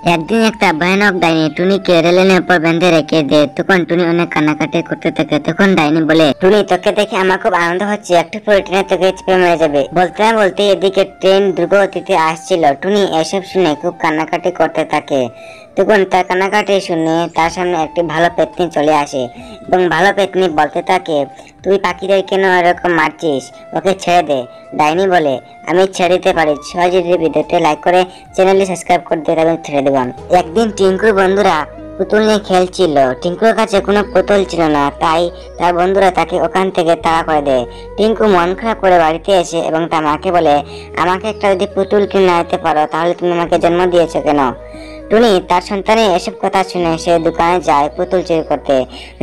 একদিন একটা ভয়ানক ডাইনি টুনিকে রেলের উপর বেঁধে রেখে দেয়। তখন টুনি অনেক কান্নাকাটি করতে থাকে। তখন ডাইনি বলে, টুনি তোকে দেখে আমার খুব আনন্দ হচ্ছে, একটু পরে ট্রেনে তোকে চেপে মেরে যাবে। বলতে না বলতে এদিকে ট্রেন দ্রুতগতিতে আসছিল। টুনি এসব শুনে খুব কান্নাকাটি করতে থাকে। তখন তার কান্নাকাটি শুনে তার সামনে একটি ভালো পেতনি চলে আসে এবং ভালো পেতনি বলতে থাকে, তুই পাখিদের কেন এরকম মারছিস, ওকে ছেড়ে দে। ডাইনি বলে, আমি ছেড়ে দিতে পারি, সহজে ভিডিওতে লাইক করে চ্যানেলটি সাবস্ক্রাইব করে দিয়ে আমি ছেড়ে দেবেন। একদিন টিঙ্কুর বন্ধুরা পুতুল নিয়ে খেলছিল। টিঙ্কুর কাছে কোনো পুতুল ছিল না, তাই তার বন্ধুরা তাকে ওখান থেকে তাড়া করে দেয়। টিঙ্কু মন খারাপ করে বাড়িতে এসে এবং তার মাকে বলে, আমাকে একটা যদি পুতুল কিনে আনতে পারো তাহলে তুমি আমাকে জন্ম দিয়েছো কেন? টুনি তার সন্তানের এসব কথা শুনে সে দোকানে যায় পুতুল চুরি করতে।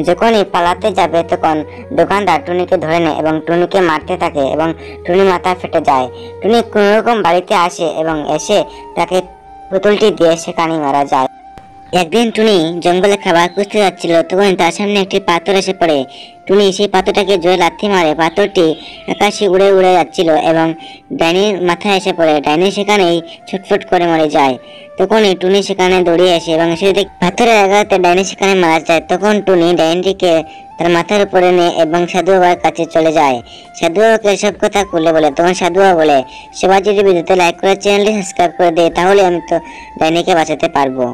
যখনই পালাতে যাবে তখন দোকানদার টুনিকে ধরে নেয় এবং টুনিকে মারতে থাকে এবং টুনি মাথা ফেটে যায়। টুনি কোনোরকম বাড়িতে আসে এবং এসে তাকে পুতুলটি দিয়ে সেখানে মারা যায়। একদিন টুনি জঙ্গলে খাবার খুঁজতে যাচ্ছিল। তখন তার সামনে একটি পাথর এসে পড়ে। টুনি সেই পাথরটাকে জোরে লাথি মারে। পাথরটি আকাশে উড়ে উড়ে যাচ্ছিল এবং ডাইনির মাথায় এসে পড়ে। ডাইনি সেখানেই ছটফট করে মরে যায়। তখনই টুনি সেখানে দৌড়িয়ে আসে এবং সে পাথরের আঘাতে ডাইনি সেখানে মারা যায়। তখন টুনি ডাইনিটিকে তার মাথার উপরে নিয়ে এবং সাধু বাবার কাছে চলে যায়। সাধু বাবাকে সব কথা খুলে বলে। তখন সাধু বাবা বলে, সবাই যদি ভিডিওতে লাইক করে চ্যানেলটি সাবস্ক্রাইব করে দেয় তাহলে আমি তো ডাইনিকে বাঁচাতে পারবো।